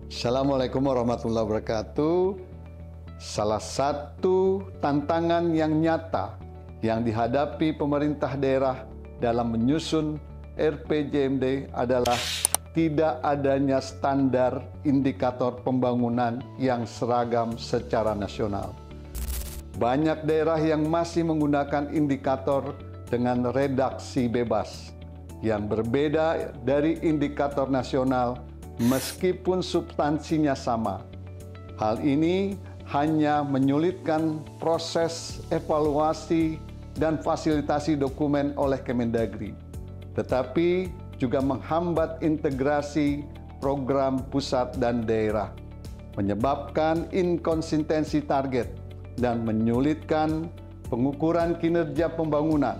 Assalamualaikum warahmatullahi wabarakatuh. Salah satu tantangan yang nyata yang dihadapi pemerintah daerah dalam menyusun RPJMD adalah tidak adanya standar indikator pembangunan yang seragam secara nasional. Banyak daerah yang masih menggunakan indikator dengan redaksi bebas yang berbeda dari indikator nasional meskipun substansinya sama. Hal ini hanya menyulitkan proses evaluasi dan fasilitasi dokumen oleh Kemendagri, tetapi juga menghambat integrasi program pusat dan daerah, menyebabkan inkonsistensi target, dan menyulitkan pengukuran kinerja pembangunan.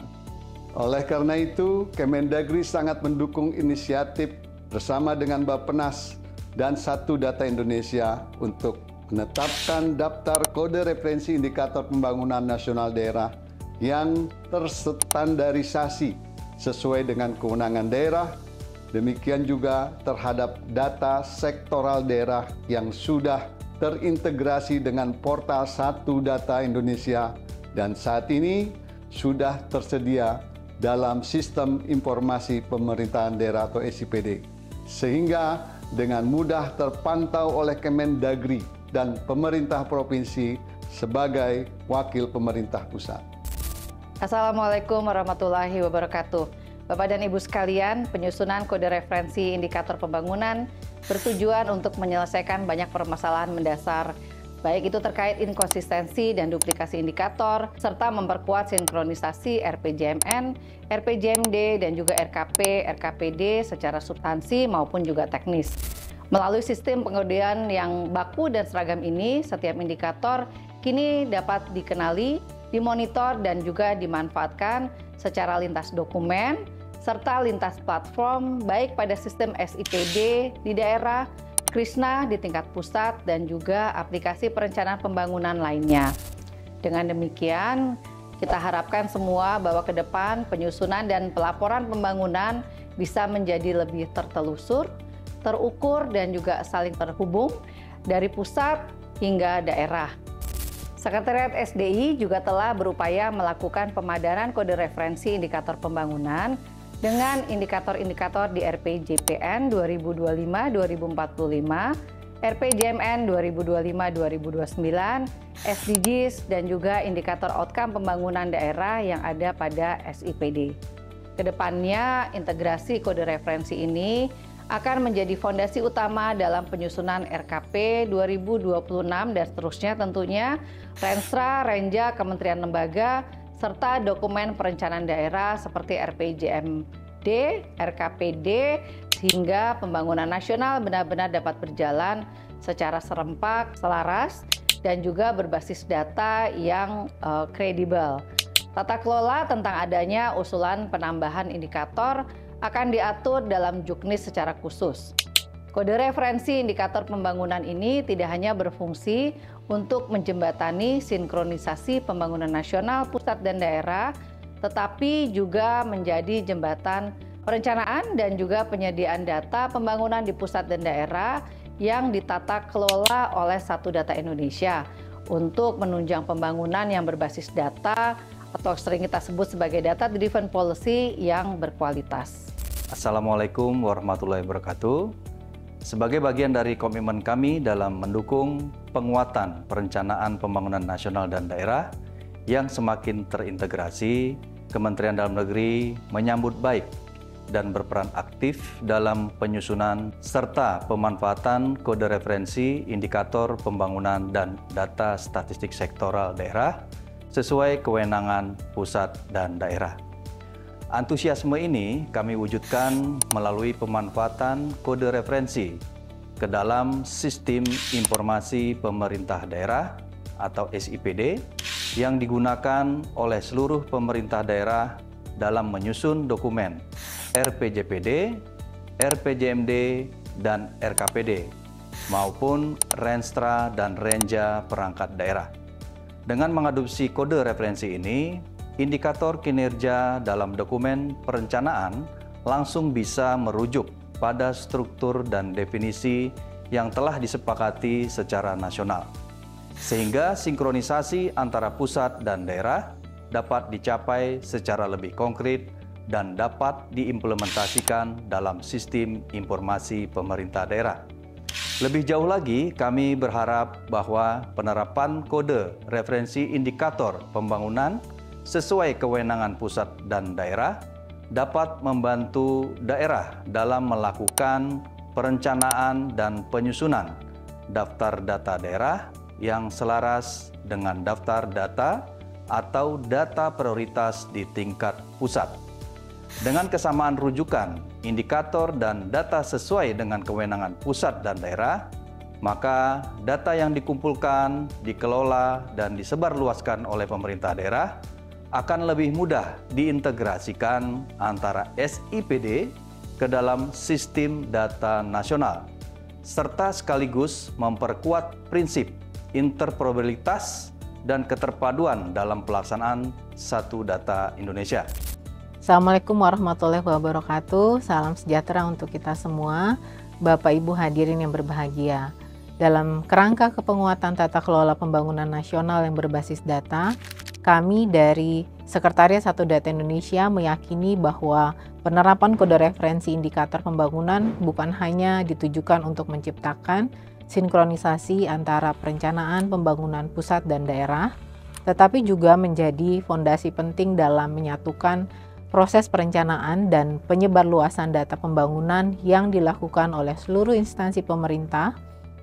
Oleh karena itu, Kemendagri sangat mendukung inisiatif bersama dengan Bappenas dan Satu Data Indonesia untuk menetapkan daftar kode referensi indikator pembangunan nasional daerah yang terstandarisasi sesuai dengan kewenangan daerah, demikian juga terhadap data sektoral daerah yang sudah terintegrasi dengan portal Satu Data Indonesia dan saat ini sudah tersedia dalam Sistem Informasi Pemerintahan Daerah atau SIPD, sehingga dengan mudah terpantau oleh Kemendagri dan pemerintah provinsi sebagai wakil pemerintah pusat. Assalamualaikum warahmatullahi wabarakatuh. Bapak dan Ibu sekalian, penyusunan kode referensi indikator pembangunan bertujuan untuk menyelesaikan banyak permasalahan mendasar, baik itu terkait inkonsistensi dan duplikasi indikator, serta memperkuat sinkronisasi RPJMN, RPJMD, dan juga RKP, RKPD secara substansi maupun juga teknis. Melalui sistem pengodean yang baku dan seragam ini, setiap indikator kini dapat dikenali, dimonitor, dan juga dimanfaatkan secara lintas dokumen, serta lintas platform, baik pada sistem SIPD di daerah, Krisna di tingkat pusat, dan juga aplikasi perencanaan pembangunan lainnya. Dengan demikian, kita harapkan semua bahwa ke depan penyusunan dan pelaporan pembangunan bisa menjadi lebih tertelusur, terukur, dan juga saling terhubung dari pusat hingga daerah. Sekretariat SDI juga telah berupaya melakukan pemadanan kode referensi indikator pembangunan dengan indikator-indikator di RPJPN 2025-2045, RPJMN 2025-2029, SDGs, dan juga indikator outcome pembangunan daerah yang ada pada SIPD. Kedepannya, integrasi kode referensi ini akan menjadi fondasi utama dalam penyusunan RKP 2026 dan seterusnya tentunya, Renstra, Renja, Kementerian Lembaga, serta dokumen perencanaan daerah seperti RPJMD, RKPD, sehingga pembangunan nasional benar-benar dapat berjalan secara serempak, selaras, dan juga berbasis data yang kredibel. Tata kelola tentang adanya usulan penambahan indikator akan diatur dalam Juknis secara khusus. Kode referensi indikator pembangunan ini tidak hanya berfungsi untuk menjembatani sinkronisasi pembangunan nasional, pusat, dan daerah, tetapi juga menjadi jembatan perencanaan dan juga penyediaan data pembangunan di pusat dan daerah yang ditata kelola oleh Satu Data Indonesia untuk menunjang pembangunan yang berbasis data atau sering kita sebut sebagai data-driven policy yang berkualitas. Assalamualaikum warahmatullahi wabarakatuh. Sebagai bagian dari komitmen kami dalam mendukung penguatan perencanaan pembangunan nasional dan daerah yang semakin terintegrasi, Kementerian Dalam Negeri menyambut baik dan berperan aktif dalam penyusunan serta pemanfaatan kode referensi indikator pembangunan dan data statistik sektoral daerah sesuai kewenangan pusat dan daerah. Antusiasme ini kami wujudkan melalui pemanfaatan kode referensi ke dalam Sistem Informasi Pemerintah Daerah atau SIPD yang digunakan oleh seluruh pemerintah daerah dalam menyusun dokumen RPJPD, RPJMD, dan RKPD maupun Renstra dan Renja perangkat daerah. Dengan mengadopsi kode referensi ini, indikator kinerja dalam dokumen perencanaan langsung bisa merujuk pada struktur dan definisi yang telah disepakati secara nasional, sehingga sinkronisasi antara pusat dan daerah dapat dicapai secara lebih konkret dan dapat diimplementasikan dalam sistem informasi pemerintah daerah. Lebih jauh lagi, kami berharap bahwa penerapan kode referensi indikator pembangunan sesuai kewenangan pusat dan daerah dapat membantu daerah dalam melakukan perencanaan dan penyusunan daftar data daerah yang selaras dengan daftar data atau data prioritas di tingkat pusat. Dengan kesamaan rujukan, indikator, dan data sesuai dengan kewenangan pusat dan daerah, maka data yang dikumpulkan, dikelola, dan disebarluaskan oleh pemerintah daerah akan lebih mudah diintegrasikan antara SIPD ke dalam sistem data nasional, serta sekaligus memperkuat prinsip interoperabilitas dan keterpaduan dalam pelaksanaan Satu Data Indonesia. Assalamualaikum warahmatullahi wabarakatuh. Salam sejahtera untuk kita semua, Bapak Ibu hadirin yang berbahagia. Dalam kerangka kepenguatan tata kelola pembangunan nasional yang berbasis data, kami dari Sekretariat Satu Data Indonesia meyakini bahwa penerapan kode referensi indikator pembangunan bukan hanya ditujukan untuk menciptakan sinkronisasi antara perencanaan pembangunan pusat dan daerah, tetapi juga menjadi fondasi penting dalam menyatukan proses perencanaan dan penyebarluasan data pembangunan yang dilakukan oleh seluruh instansi pemerintah,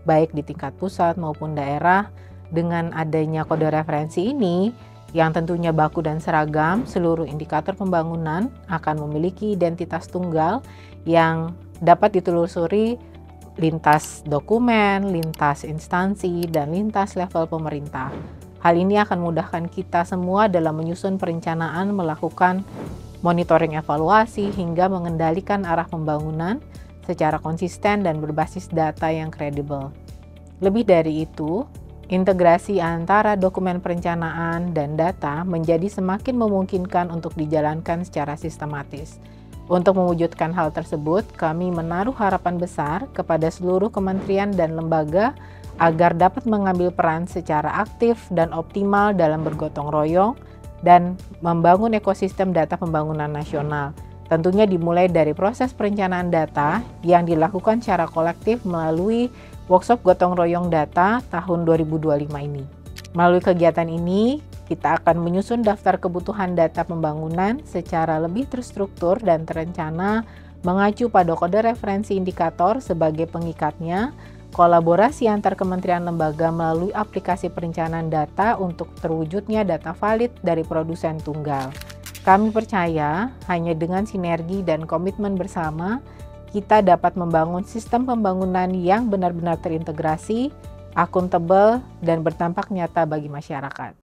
baik di tingkat pusat maupun daerah. Dengan adanya kode referensi ini, yang tentunya baku dan seragam, seluruh indikator pembangunan akan memiliki identitas tunggal yang dapat ditelusuri lintas dokumen, lintas instansi, dan lintas level pemerintah. Hal ini akan memudahkan kita semua dalam menyusun perencanaan, melakukan monitoring evaluasi, hingga mengendalikan arah pembangunan secara konsisten dan berbasis data yang kredibel. Lebih dari itu, integrasi antara dokumen perencanaan dan data menjadi semakin memungkinkan untuk dijalankan secara sistematis. Untuk mewujudkan hal tersebut, kami menaruh harapan besar kepada seluruh kementerian dan lembaga agar dapat mengambil peran secara aktif dan optimal dalam bergotong royong dan membangun ekosistem data pembangunan nasional. Tentunya dimulai dari proses perencanaan data yang dilakukan secara kolektif melalui workshop gotong royong data tahun 2025 ini. Melalui kegiatan ini, kita akan menyusun daftar kebutuhan data pembangunan secara lebih terstruktur dan terencana, mengacu pada kode referensi indikator sebagai pengikatnya, kolaborasi antar kementerian lembaga melalui aplikasi perencanaan data untuk terwujudnya data valid dari produsen tunggal. Kami percaya hanya dengan sinergi dan komitmen bersama, kita dapat membangun sistem pembangunan yang benar-benar terintegrasi, akuntabel, dan berdampak nyata bagi masyarakat.